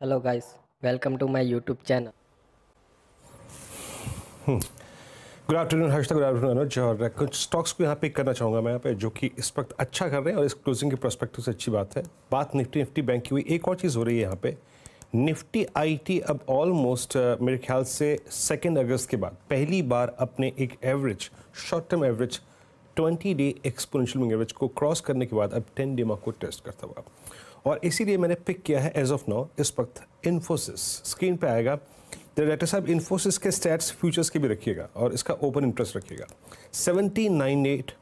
Hello guys, welcome to my YouTube channel. Good afternoon Harshita, good afternoon Anuj. और कुछ stocks को यहाँ पिक करना चाहूँगा मैं यहाँ पे जो कि इस वक्त अच्छा कर रहे हैं और इस क्लोजिंग के प्रोस्पेक्टिव से अच्छी बात है। बात निफ्टी बैंक की हुई, एक और चीज़ हो रही है यहाँ पे। निफ्टी आईटी अब ऑलमोस्ट मेरे ख्याल से 2 अगस्त के बाद पहली बार अपने एक average, short term average 20 day exponential moving average को क्रॉस करने के बाद अब 10 डे को टेस्ट करता हुआ, और इसीलिए मैंने पिक किया है एज ऑफ नाउ इस वक्त इन्फोसिस। स्क्रीन पे आएगा डायरेक्टर साहब, इन्फोसिस के स्टैट्स फ्यूचर्स के भी रखिएगा और इसका ओपन इंटरेस्ट रखिएगा 1798,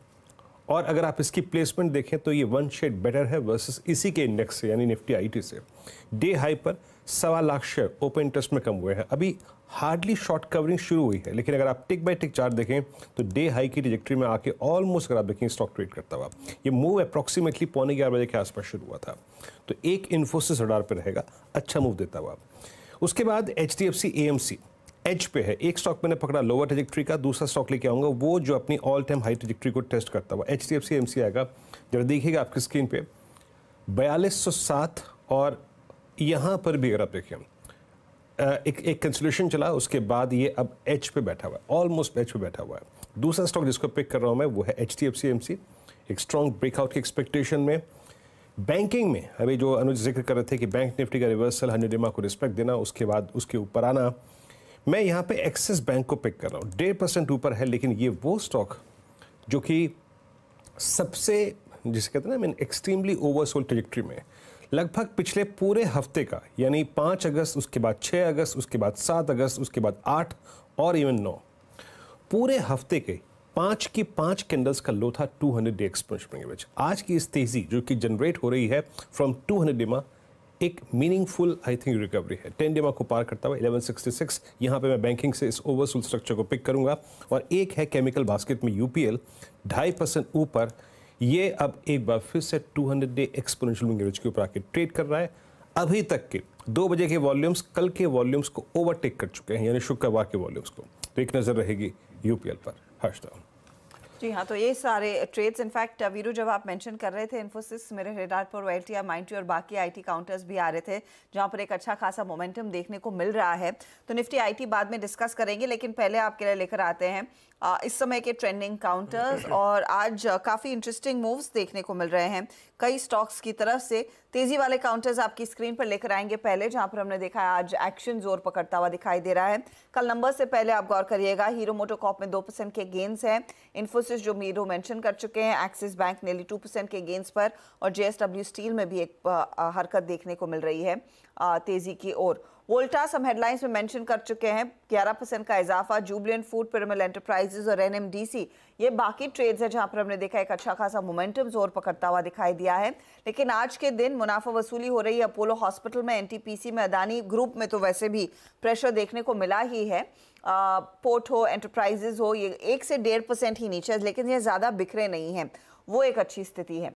और अगर आप इसकी प्लेसमेंट देखें तो ये 1 शेड बेटर है वर्सेस इसी के इंडेक्स से यानी निफ्टी आईटी से। डे हाई पर 1.25 लाख शेयर ओपन इंटरेस्ट में कम हुए हैं। अभी हार्डली शॉर्ट कवरिंग शुरू हुई है, लेकिन अगर आप टिक बाय टिक चार्ट देखें तो डे हाई की ट्रैजेक्टरी में आके ऑलमोस्ट अगर आप देखें स्टॉक ट्रेड करता हुआ, ये मूव अप्रॉक्सीमेटली 11:15 बजे के आसपास शुरू हुआ था। तो एक इन्फोसिस रडार पर रहेगा, अच्छा मूव देता हुआ। उसके बाद HDFC AMC एज पे है। एक स्टॉक मैंने पकड़ा लोअर ट्रैजेक्टरी का, दूसरा स्टॉक लेके आऊँगा वो जो अपनी ऑल टाइम हाई ट्रैजेक्टरी को टेस्ट करता हुआ। HDFC AMC आएगा, जरा देखिएगा आपकी स्क्रीन पे 4207, और यहाँ पर भी अगर आप देखें एक कंसोलिडेशन चला, उसके बाद ये अब एच पे बैठा हुआ है, ऑलमोस्ट एच पे बैठा हुआ है। दूसरा स्टॉक जिसको पिक कर रहा हूँ मैं वो है HDFC AMC, एक स्ट्रॉन्ग ब्रेकआउट की एक्सपेक्टेशन में। बैंकिंग में अभी जो अनुज जिक्र कर रहे थे कि बैंक निफ्टी का रिवर्सल 100 EMA को रिस्पेक्ट देना, उसके बाद उसके ऊपर आना, मैं यहाँ पे एक्सिस बैंक को पिक कर रहा हूँ। 1.5% ऊपर है, लेकिन ये वो स्टॉक जो कि सबसे जिसे कहते हैं ना मीन एक्सट्रीमली ओवरसोल्ड ट्रैजेक्टरी में लगभग पिछले पूरे हफ्ते का, यानी 5 अगस्त, उसके बाद 6 अगस्त, उसके बाद 7 अगस्त, उसके बाद 8 और इवन 9, पूरे हफ्ते के 5 की 5 कैंडल्स का लो था 200 डे एक्सपोनेंशियल एवरेज। आज की इस तेजी जो कि जनरेट हो रही है फ्रॉम 200 डेमा, एक मीनिंगफुल आई थिंक रिकवरी है। 10 डेमा को पार करता हुआ 1166, यहाँ पे मैं बैंकिंग से इस ओवरसोल्ड स्ट्रक्चर को पिक करूंगा। और एक है केमिकल बास्केट में UPL 2.5% ऊपर, ये अब एक बार फिर से 200 डे एक्सपोनेंशियल मूविंग एवरेज के ऊपर आके ट्रेड कर रहा है। अभी तक के 2 बजे के वॉल्यूम्स कल के वॉल्यूम्स को ओवरटेक कर चुके हैं, यानी शुक्रवार के वॉल्यूम्स को। तो एक नज़र रहेगी UPL पर। हर्षदा जी हाँ, तो ये सारे ट्रेड्स इनफैक्ट वीरू जब आप मेंशन कर रहे थे इन्फोसिस, मेरे रेडार पर OLTI, माइंडट्री और बाकी आईटी काउंटर्स भी आ रहे थे जहाँ पर एक अच्छा खासा मोमेंटम देखने को मिल रहा है। तो निफ्टी आईटी बाद में डिस्कस करेंगे, लेकिन पहले आपके लिए लेकर आते हैं इस समय के ट्रेंडिंग काउंटर्स। और आज काफ़ी इंटरेस्टिंग मूव्स देखने को मिल रहे हैं कई स्टॉक्स की तरफ से। तेजी वाले काउंटर्स आपकी स्क्रीन पर लेकर आएंगे पहले, जहां पर हमने देखा है आज एक्शन जोर पकड़ता हुआ दिखाई दे रहा है। कल नंबर से पहले आप गौर करिएगा, हीरो मोटोकॉर्प में 2% के गेंस हैं, इन्फोसिस जो मीरो मेंशन कर चुके हैं, एक्सिस बैंक नेली 2% के गेंस पर, और JSW स्टील में भी एक हरकत देखने को मिल रही है तेजी की ओर। वोल्टास हम हेडलाइंस में मेंशन कर चुके हैं, 11% का इजाफा। जुबिलेंट फूड, पिरामिड एंटरप्राइजेज और NMDC, ये बाकी ट्रेड्स है जहां पर हमने देखा एक अच्छा खासा मोमेंटम जोर पकड़ता हुआ दिखाई दिया है। लेकिन आज के दिन मुनाफा वसूली हो रही है अपोलो हॉस्पिटल में, NTPC में, अदानी ग्रुप में तो वैसे भी प्रेशर देखने को मिला ही है। पोर्ट हो, एंटरप्राइजेज हो, ये 1 से 1.5% ही नीचे, लेकिन ये ज़्यादा बिखरे नहीं हैं, वो एक अच्छी स्थिति है।